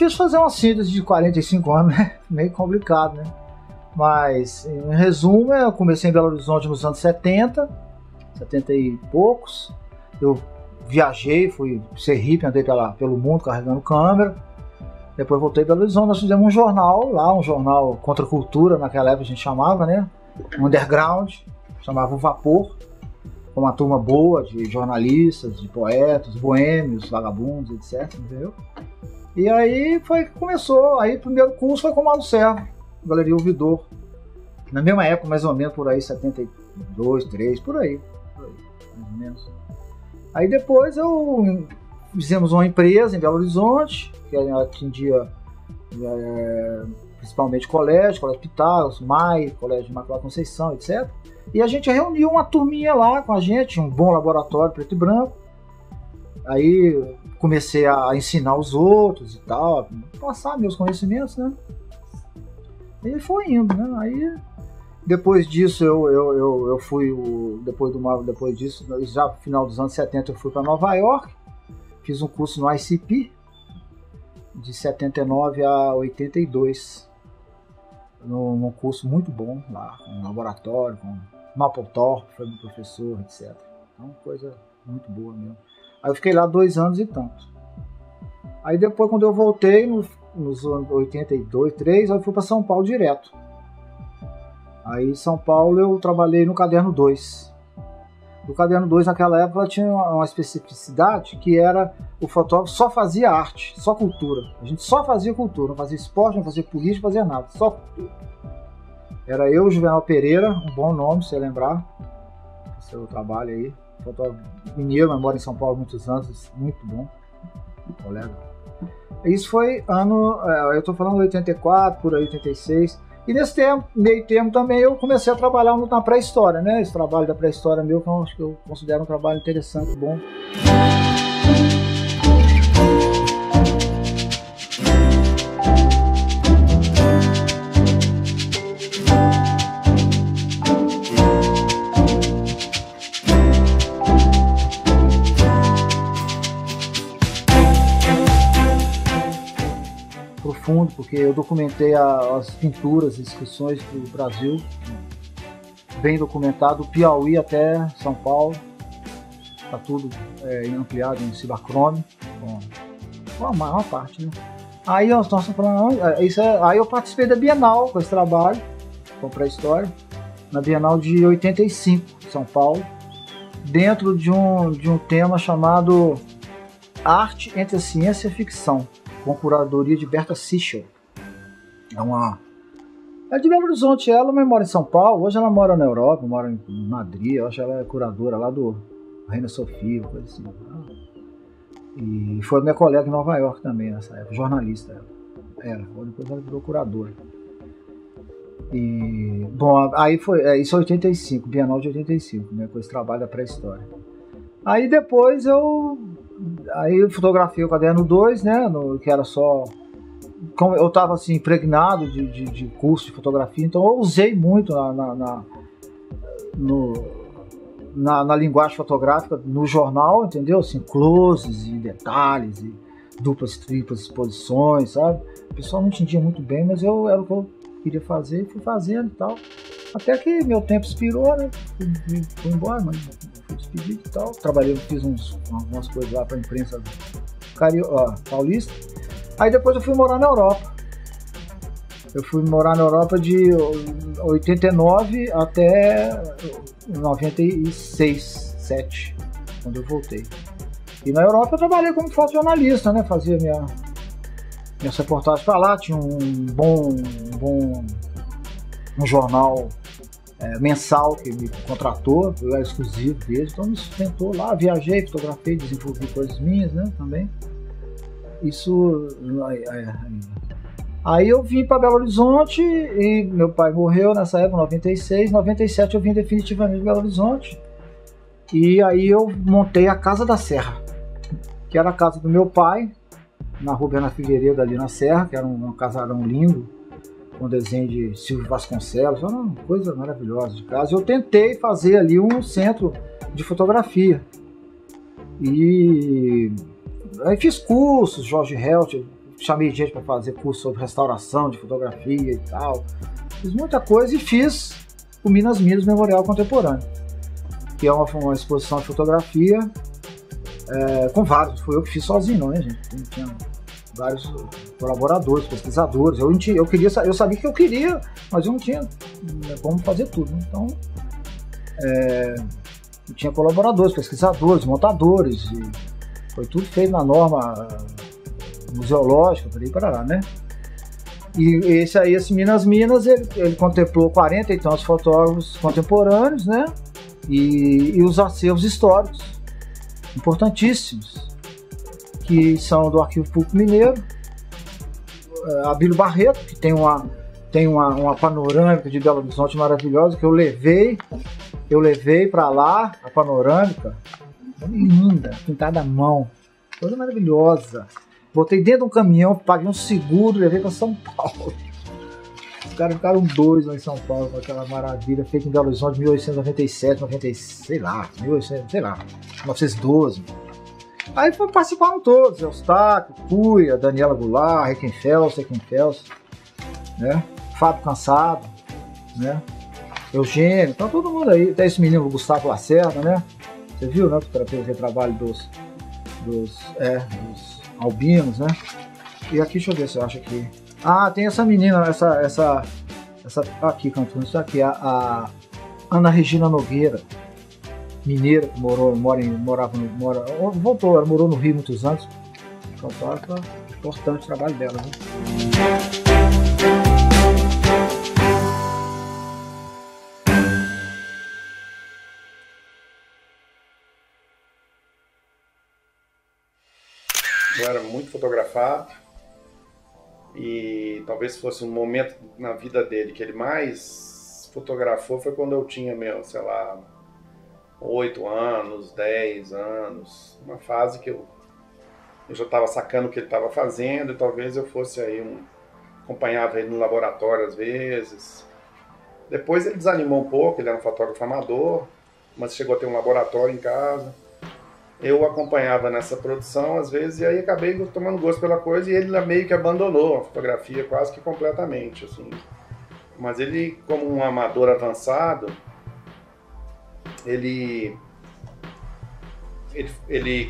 difícil fazer uma síntese de 45 anos, né? Meio complicado, né? Mas, em resumo, eu comecei em Belo Horizonte nos anos 70 e poucos. Eu viajei, fui ser hippie, andei pelo mundo carregando câmera. Depois voltei para Belo Horizonte, nós fizemos um jornal lá, um jornal contra a cultura, naquela época a gente chamava, né? Um underground, chamava o Vapor, com uma turma boa de jornalistas, de poetas, boêmios, vagabundos, etc, entendeu? E aí começou, aí o primeiro curso foi com o Mauro Servo, Galeria Ouvidor. Na mesma época, mais ou menos, por aí, 72, 3, por aí, mais ou menos. Aí depois fizemos uma empresa em Belo Horizonte, que atendia principalmente Colégio Pitágoras, MAI, Colégio de Imaculada Conceição, etc. E a gente reuniu uma turminha lá com a gente, um bom laboratório preto e branco. Aí comecei a ensinar os outros e tal, passar meus conhecimentos, né? E foi indo, né? Aí depois disso eu fui, depois disso, já no final dos anos 70 eu fui para Nova York, fiz um curso no ICP, de 79 a 82, num curso muito bom lá, com um laboratório, com Mapplethorpe, foi meu professor, etc. Então, coisa muito boa mesmo. Aí eu fiquei lá 2 anos e tanto. Aí depois, quando eu voltei, nos anos 82, 3, eu fui para São Paulo direto. Aí em São Paulo eu trabalhei no Caderno 2. O Caderno 2 naquela época tinha uma especificidade que era o fotógrafo só fazia arte, só cultura. A gente só fazia cultura, não fazia esporte, não fazia política, não fazia nada, só cultura. Era eu, Juvenal Pereira, um bom nome, se você lembrar, do seu trabalho aí. Fotógrafo mineiro, mas mora em São Paulo há muitos anos, muito bom, colega. Isso foi eu estou falando de 84, por aí 86. E nesse meio termo também eu comecei a trabalhar na pré-história, né? Esse trabalho da pré-história meu, que eu considero um trabalho interessante, bom. Profundo, porque eu documentei as pinturas, inscrições do Brasil, bem documentado, do Piauí até São Paulo, está tudo ampliado em Cibachrome, com a maior parte, né? Aí nós estamos falando, aí eu participei da Bienal com esse trabalho, com pré-história, na Bienal de 85, São Paulo, dentro de um tema chamado Arte entre a Ciência e a Ficção, com curadoria de Berta Sichel. É de Belo Horizonte, ela, mas mora em São Paulo. Hoje ela mora na Europa, mora em Madrid. Eu acho que ela é curadora lá do Reina Sofia, coisa assim. E foi minha colega em Nova York também nessa época, jornalista ela. Depois ela virou curadora. E, bom, aí foi, isso é 85, Bienal de 85, né, com esse trabalho da pré-história. Aí depois eu fotografei o Caderno 2, né, que era só... Como eu estava assim, impregnado de curso de fotografia, então eu usei muito na linguagem fotográfica no jornal, entendeu? Assim, closes e detalhes, e duplas, triplas exposições, sabe? O pessoal não entendia muito bem, mas era o que eu queria fazer, fui fazendo e tal. Até que meu tempo expirou, né? Fui embora, mas fui despedido e tal. Trabalhei, fiz algumas coisas lá para a imprensa paulista. Aí depois eu fui morar na Europa. Eu fui morar na Europa de 89 até 96, 7, quando eu voltei. E na Europa eu trabalhei como fotojornalista, né? Fazia minhas reportagens para lá, tinha um jornal mensal que me contratou, eu era exclusivo deles, então me sustentou lá, viajei, fotografei, desenvolvi coisas minhas, né, também. Isso... Aí eu vim para Belo Horizonte e meu pai morreu nessa época, 96, 97 eu vim definitivamente para Belo Horizonte. E aí eu montei a Casa da Serra, que era a casa do meu pai, na Rua Bernardo Figueiredo, ali na Serra, que era um casarão lindo, com desenho de Silvio Vasconcelos, era uma coisa maravilhosa de casa. Eu tentei fazer ali um centro de fotografia. E aí fiz cursos, Jorge Helt, chamei gente para fazer curso sobre restauração de fotografia e tal. Fiz muita coisa e fiz o Minas Minas Memorial Contemporâneo, que é uma exposição de fotografia com vários. Fui eu que fiz sozinho, não, né, gente? Tinha vários colaboradores, pesquisadores. Eu sabia que eu queria, mas eu não tinha como fazer tudo. Então, eu tinha colaboradores, pesquisadores, montadores, e foi tudo feito na norma museológica, por aí para lá, né? E esse Minas Minas, ele contemplou 40 e tantos fotógrafos contemporâneos, né? E os acervos históricos importantíssimos, que são do Arquivo Público Mineiro, Abílio Barreto, que tem uma panorâmica de Belo Horizonte maravilhosa, que eu levei para lá, a panorâmica, linda, pintada à mão, coisa maravilhosa. Botei dentro de um caminhão, paguei um seguro, levei para São Paulo. Os caras ficaram doidos lá em São Paulo com aquela maravilha feita em Belo Horizonte, 1897, 96, sei lá, 1912. Aí participaram todos, Eustáquio, Cuia, Daniela Goulart, Reckenfels, né? Fábio Cansado, né? Eugênio, tá todo mundo aí. Até esse menino, o Gustavo Lacerda, né? Você viu, né? O trabalho dos albinos, né? E aqui, deixa eu ver se eu acho aqui. Ah, tem essa menina, essa aqui cantando isso aqui, a Ana Regina Nogueira, mineira, que morou no Rio muitos anos. Então, importante o trabalho dela, né? Eu era muito fotografado e talvez fosse um momento na vida dele que ele mais fotografou foi quando eu tinha, sei lá, 8 anos, 10 anos, uma fase que eu já estava sacando o que ele estava fazendo e talvez eu fosse aí acompanhava ele no laboratório às vezes. Depois ele desanimou um pouco, ele era um fotógrafo amador, mas chegou a ter um laboratório em casa. Eu acompanhava nessa produção às vezes e aí acabei tomando gosto pela coisa e ele meio que abandonou a fotografia quase que completamente, assim. Mas ele, como um amador avançado, ele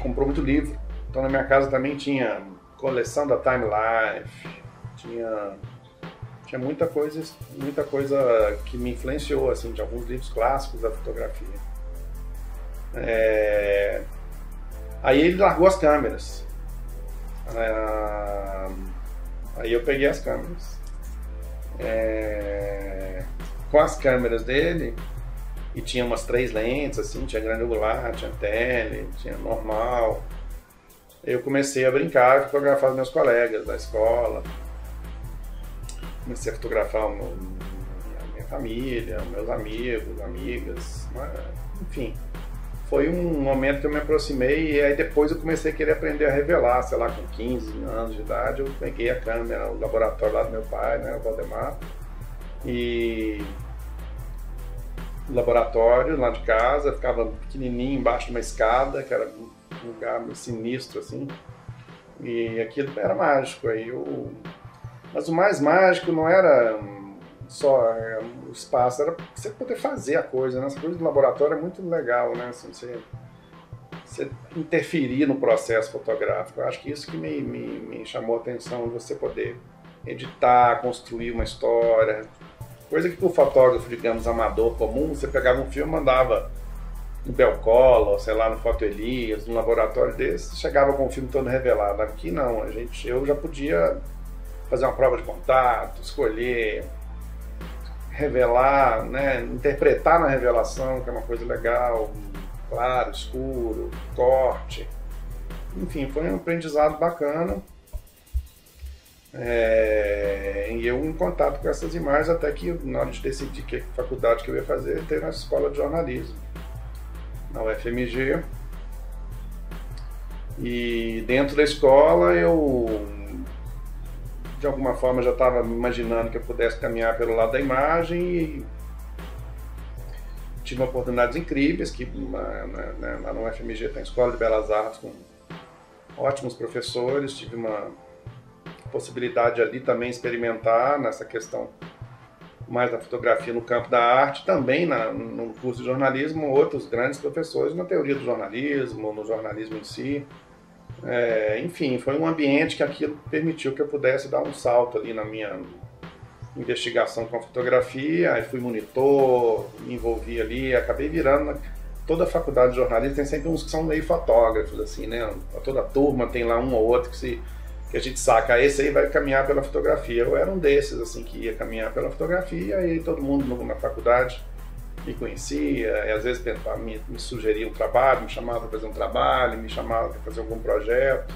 comprou muito livro. Então na minha casa também tinha coleção da Time Life, tinha muita coisa que me influenciou, assim, de alguns livros clássicos da fotografia. Aí ele largou as câmeras. Aí eu peguei as câmeras. Com as câmeras dele, e tinha umas 3 lentes, assim, tinha grande angular, tinha tele, tinha normal. Eu comecei a brincar e fotografar os meus colegas da escola. Comecei a fotografar a minha família, meus amigos, amigas, enfim. Foi um momento que eu me aproximei e aí depois eu comecei a querer aprender a revelar, sei lá, com 15 anos de idade, eu peguei a câmera, o laboratório lá do meu pai, né, o Valdemar, e o laboratório lá de casa, ficava pequenininho embaixo de uma escada, que era um lugar meio sinistro, assim, e aquilo era mágico. Mas o mais mágico não era só o espaço, era você poder fazer a coisa, né? Essa coisa do laboratório é muito legal, né? Assim, você interferir no processo fotográfico. Eu acho que isso que me chamou a atenção, você poder editar, construir uma história. Coisa que para o fotógrafo, digamos, amador comum, você pegava um filme e mandava no Belcola, ou sei lá, no Foto Elias, num laboratório desse, chegava com o filme todo revelado. Aqui não, eu já podia fazer uma prova de contato, escolher, revelar, né, interpretar na revelação, que é uma coisa legal, claro, escuro, corte. Enfim, foi um aprendizado bacana. E eu em contato com essas imagens até que na hora de decidir que faculdade que eu ia fazer, eu entrei na escola de jornalismo, na UFMG. E dentro da escola eu de alguma forma já estava imaginando que eu pudesse caminhar pelo lado da imagem e tive oportunidades incríveis, que lá no UFMG tem a Escola de Belas Artes com ótimos professores, tive uma possibilidade ali também experimentar nessa questão mais da fotografia no campo da arte, também no curso de jornalismo, outros grandes professores na teoria do jornalismo, no jornalismo em si. Enfim, foi um ambiente que aquilo permitiu que eu pudesse dar um salto ali na minha investigação com a fotografia. Aí fui monitor, me envolvi ali, acabei virando... Toda a faculdade de jornalismo tem sempre uns que são meio fotógrafos, assim, né? Toda turma tem lá um ou outro que a gente saca, esse aí vai caminhar pela fotografia. Eu era um desses, assim, que ia caminhar pela fotografia, e aí todo mundo na faculdade me conhecia, e às vezes me sugeria um trabalho, me chamava para fazer um trabalho, me chamava para fazer algum projeto.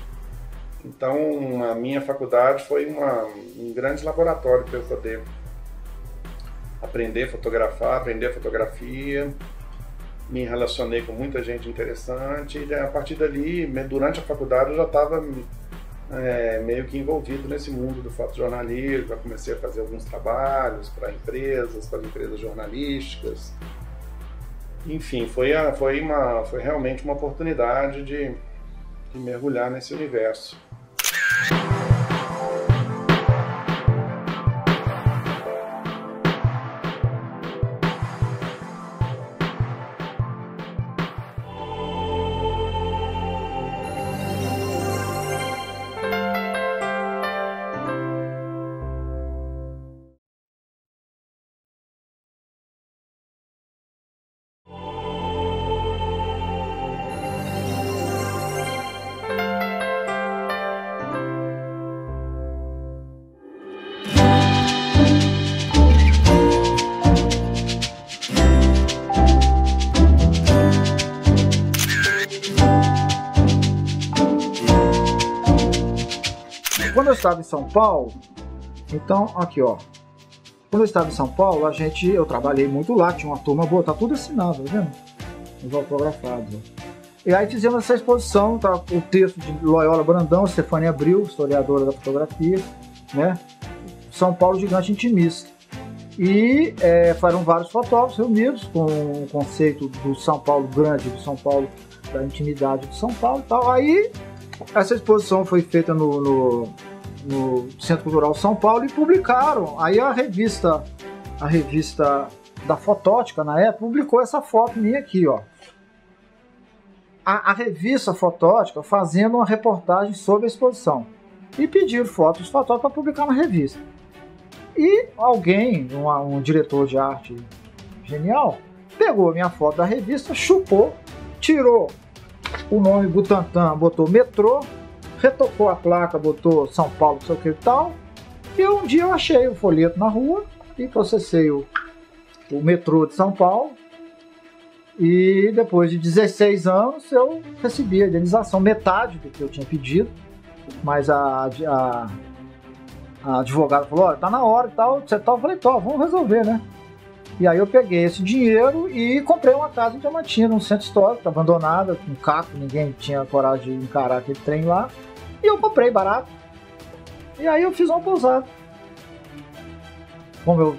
Então, a minha faculdade foi um grande laboratório para eu poder aprender a fotografar, aprender a fotografia. Me relacionei com muita gente interessante, e a partir dali, durante a faculdade, eu já estava meio que envolvido nesse mundo do fotojornalismo. Eu comecei a fazer alguns trabalhos para empresas jornalísticas. Enfim, foi realmente uma oportunidade de mergulhar nesse universo. Quando eu estava em São Paulo, então, aqui ó, quando eu estava em São Paulo, eu trabalhei muito lá, tinha uma turma boa, tá tudo assinado, tá vendo? Os autografados. Ó. E aí fizemos essa exposição, tá, o texto de Loyola Brandão, Stefania Abril, historiadora da fotografia, né? São Paulo Gigante Intimista. E foram vários fotógrafos reunidos com o conceito do São Paulo grande, do São Paulo, da intimidade de São Paulo e tal. Aí essa exposição foi feita no Centro Cultural São Paulo e publicaram. Aí a revista da Fotótica, na época, publicou essa foto minha aqui, ó. A revista Fotótica fazendo uma reportagem sobre a exposição. E pediram fotos dos fotógrafos para publicar na revista. E alguém, um diretor de arte genial, pegou a minha foto da revista, chupou, tirou o nome Butantã, botou metrô, retocou a placa, botou São Paulo, não sei o que e tal. E um dia eu achei o folheto na rua e processei o metrô de São Paulo. E depois de 16 anos eu recebi a indenização, metade do que eu tinha pedido. Mas a advogada falou, olha, tá na hora e tal, etc. Eu falei, tá, vamos resolver, né? E aí eu peguei esse dinheiro e comprei uma casa em Diamantina, num centro histórico, abandonada, com caco, ninguém tinha coragem de encarar aquele trem lá. E eu comprei barato. E aí eu fiz uma pousada. Como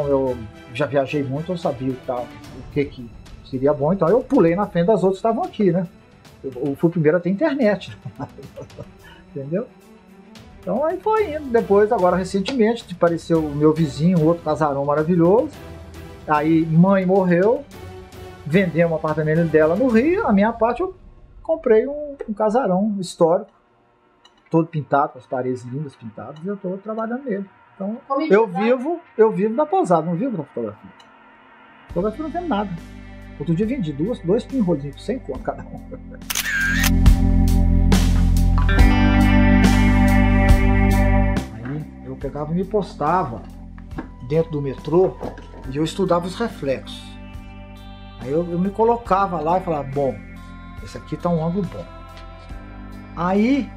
eu já viajei muito, eu sabia o que seria bom, então eu pulei na frente das outras que estavam aqui, né? Eu fui o primeiro a ter internet. Entendeu? Então aí foi indo. Depois, agora recentemente, apareceu o meu vizinho, outro casarão maravilhoso. Aí mãe morreu, vendemos um apartamento dela no Rio. A minha parte eu comprei um casarão histórico, todo pintado, com as paredes lindas pintadas, e eu estou trabalhando nele. Então eu vivo da pousada, não vivo da fotografia. Fotografia não tem nada. Outro dia vendi dois pinholinhos por 100 conto cada um. Aí eu pegava e me postava dentro do metrô e eu estudava os reflexos. Aí eu me colocava lá e falava, bom, esse aqui tá um ângulo bom. Aí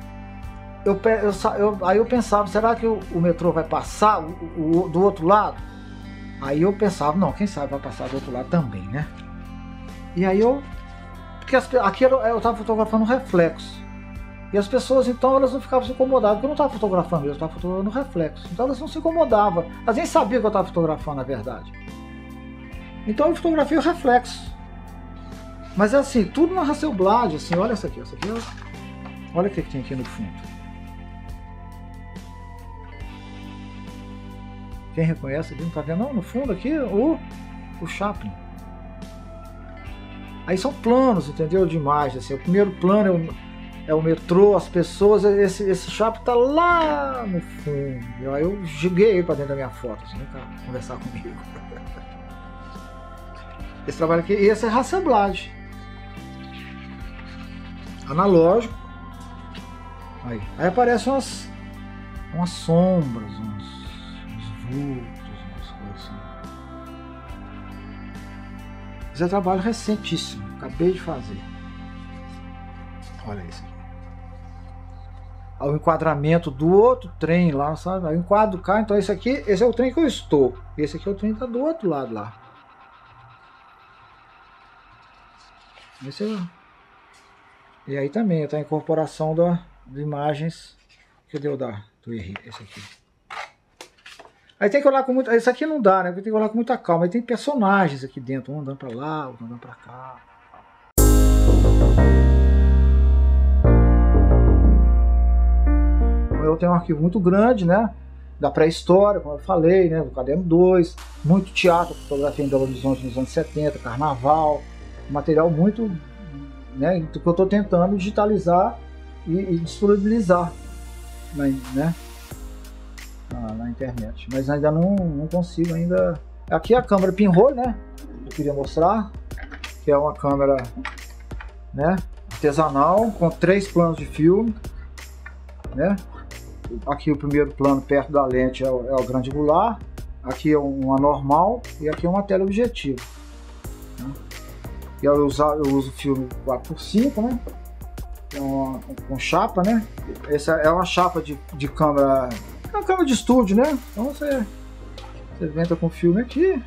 eu pensava, será que o metrô vai passar do outro lado? Aí eu pensava, não, quem sabe vai passar do outro lado também, né? E aí porque aqui eu estava fotografando reflexo. E as pessoas, então, elas não ficavam se incomodadas, porque eu não estava fotografando, eu estava fotografando reflexo. Então elas não se incomodavam, elas nem sabiam que eu estava fotografando, na verdade. Então eu fotografei o reflexo. Mas é assim, tudo na Hasselblad, assim, olha essa aqui, olha o que tem aqui no fundo. Quem reconhece ali, não tá vendo? Não, no fundo aqui, o Chaplin. Aí são planos, entendeu? De imagem, assim. O primeiro plano é o metrô, as pessoas, esse Chaplin tá lá no fundo. Aí eu joguei ele pra dentro da minha foto, assim, vem cá conversar comigo. Esse trabalho aqui, esse é rassemblagem. Analógico. Aí aparecem umas sombras, uns vultos, umas coisas assim. Esse é um trabalho recentíssimo, acabei de fazer. Olha isso aqui. O enquadramento do outro trem lá, sabe? Aí o enquadro cá, então esse é o trem que eu estou. Esse aqui é o trem que tá do outro lado lá. Esse é... E aí também tá a incorporação de imagens que deu do Henri, esse aqui. Aí tem que olhar com muito... Esse aqui não dá, né? Tem que olhar com muita calma. Aí tem personagens aqui dentro, um andando pra lá, outro andando pra cá. Eu tenho um arquivo muito grande, né? Da pré-história, como eu falei, né? Do Caderno 2, muito teatro, fotografia em Belo Horizonte nos anos 70, carnaval, material muito, né? Que eu estou tentando digitalizar e disponibilizar, né? Na internet, mas ainda não consigo ainda. Aqui é a câmera pinhole, né? Eu queria mostrar, que é uma câmera, né? Artesanal com 3 planos de filme, né? Aqui o primeiro plano perto da lente é o grande angular, aqui é uma normal e aqui é uma teleobjetiva, né? E eu uso filme 4x5, né? Com chapa, né? Essa é uma chapa de câmera, é uma câmera de estúdio, né? Então você entra com o filme aqui,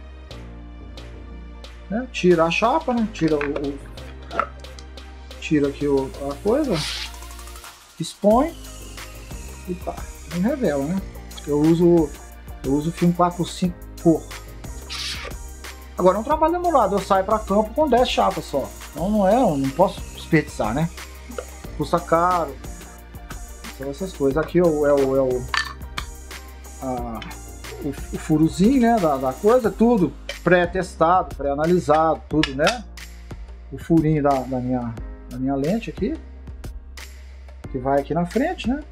né? Tira a chapa, né? Tira aqui a coisa, expõe e pá, não revela, né? Eu uso filme 4x5 cor. Agora é um trabalho demorado, eu saio para campo com 10 chapas só. Então não posso desperdiçar, né? Custa caro. São essas coisas. Aqui o furozinho, né, da coisa, tudo pré-testado, pré-analisado, tudo, né? O furinho da minha lente aqui, que vai aqui na frente, né?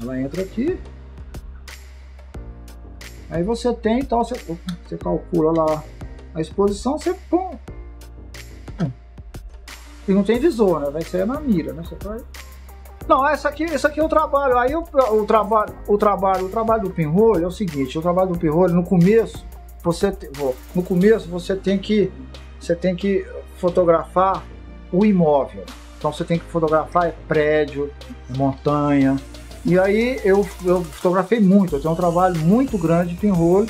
Ela entra aqui. Aí você tem, então você calcula lá a exposição, você pum. E não tem visor, né? Vai ser na mira, né? Você vai... Não, esse aqui é o trabalho. Aí o trabalho do pinhole é o seguinte: o trabalho do pinhole no começo você tem que fotografar o imóvel. Então você tem que fotografar prédio, montanha. E aí eu fotografei muito, eu tenho um trabalho muito grande de pinhole.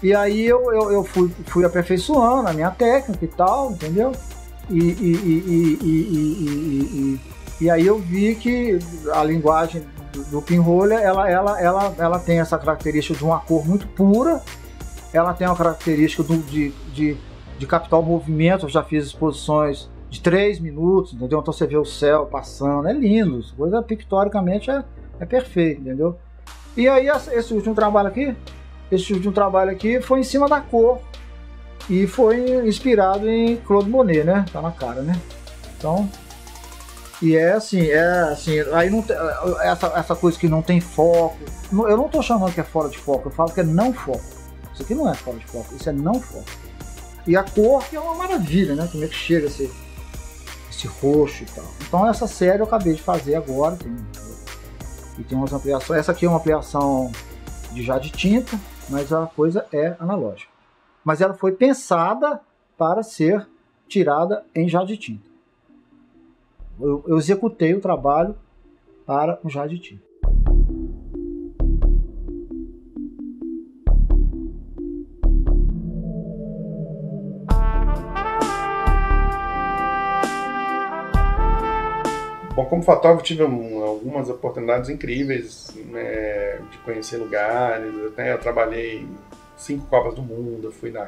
E aí eu fui aperfeiçoando a minha técnica e tal, entendeu? E aí eu vi que a linguagem do pinhole, ela tem essa característica de uma cor muito pura, ela tem uma característica de captar o movimento. Eu já fiz exposições de 3 minutos, entendeu? Então você vê o céu passando, é lindo, coisa pictoricamente é perfeito, entendeu? E aí esse último trabalho aqui foi em cima da cor e foi inspirado em Claude Monet, né? Tá na cara, né? Então, e é assim, aí não tem, essa coisa que não tem foco, eu não tô chamando que é fora de foco, eu falo que é não foco. Isso aqui não é fora de foco, isso é não foco. E a cor que é uma maravilha, né? Como é que chega esse roxo e tal. Então essa série eu acabei de fazer agora, e tem umas ampliações. Essa aqui é uma ampliação já de tinta, mas a coisa é analógica. Mas ela foi pensada para ser tirada em já de tinta. Eu executei o trabalho para um já de tinta. Bom, como fotógrafo tive algumas oportunidades incríveis, né, de conhecer lugares. Eu trabalhei em 5 Copas do Mundo, eu fui na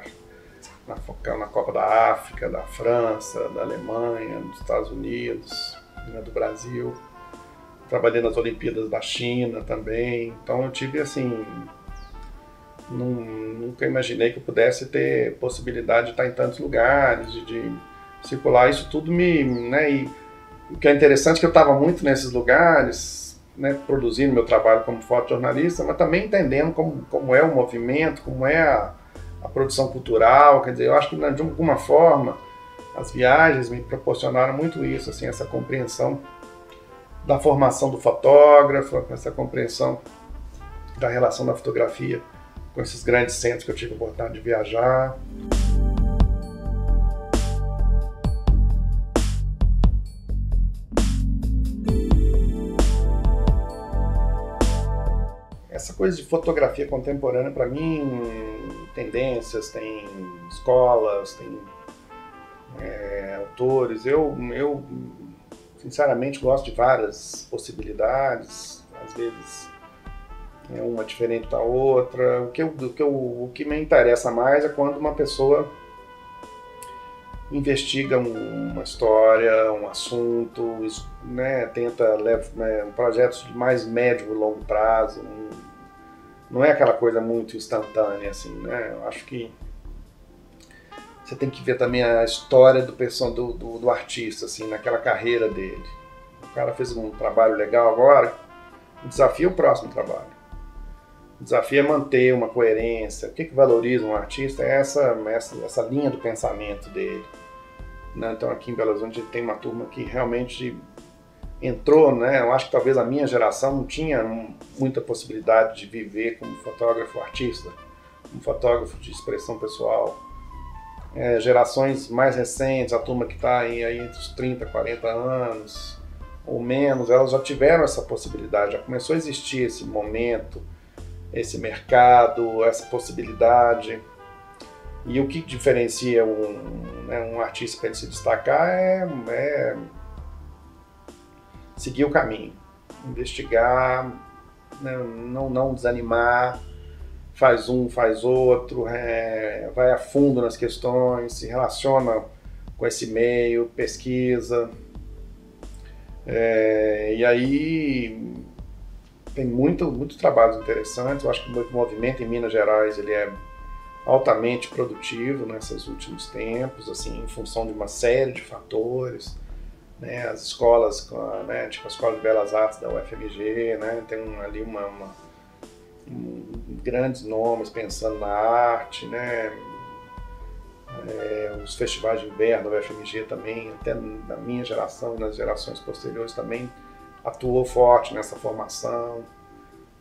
Copa da África, da França, da Alemanha, dos Estados Unidos, né, do Brasil. trabalhei nas Olimpíadas da China também, então eu tive assim, nunca imaginei que eu pudesse ter possibilidade de estar em tantos lugares, de circular, isso tudo né, e o que é interessante é que eu estava muito nesses lugares, né, produzindo meu trabalho como fotojornalista, mas também entendendo como é o movimento, como é a produção cultural, quer dizer, eu acho que de alguma forma as viagens me proporcionaram muito isso, assim, essa compreensão da formação do fotógrafo, essa compreensão da relação da fotografia com esses grandes centros que eu tive a oportunidade de viajar. Essa coisa de fotografia contemporânea, para mim, tendências, tem escolas, tem autores. Eu, sinceramente, gosto de várias possibilidades, às vezes uma diferente da outra. O que me interessa mais é quando uma pessoa investiga uma história, um assunto, né, tenta projetos de mais médio e longo prazo. Não é aquela coisa muito instantânea, assim, né? Eu acho que você tem que ver também a história do artista, assim, naquela carreira dele. O cara fez um trabalho legal agora, o desafio é o próximo trabalho. O desafio é manter uma coerência. O que valoriza um artista é essa linha do pensamento dele. Então aqui em Belo Horizonte a gente tem uma turma que realmente entrou, né? Eu acho que talvez a minha geração não tinha muita possibilidade de viver como fotógrafo artista, como fotógrafo de expressão pessoal. Gerações mais recentes, a turma que está aí entre os 30, 40 anos ou menos, elas já tiveram essa possibilidade, já começou a existir esse momento, esse mercado, essa possibilidade. E o que diferencia um artista para ele se destacar é seguir o caminho, investigar, né, não desanimar, faz um, faz outro, vai a fundo nas questões, se relaciona com esse meio, pesquisa. E aí tem muitos trabalhos interessantes. Eu acho que o movimento em Minas Gerais ele é altamente produtivo nesses últimos tempos, assim, em função de uma série de fatores, né? As escolas, né, tipo a Escola de Belas Artes da UFMG, né, tem ali grandes nomes pensando na arte, né? Os festivais de inverno da UFMG também, até na minha geração e nas gerações posteriores também atuou forte nessa formação.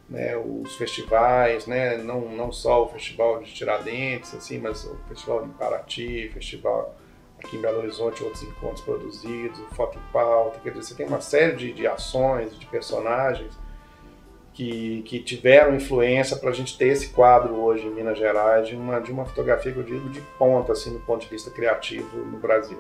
Né, os festivais, né, não só o Festival de Tiradentes, assim, mas o Festival de Paraty, festival aqui em Belo Horizonte, outros encontros produzidos, o Foto em Pauta, quer dizer, você tem uma série de ações, de personagens que tiveram influência para a gente ter esse quadro hoje em Minas Gerais de uma fotografia que eu digo de ponta, assim, do ponto de vista criativo no Brasil.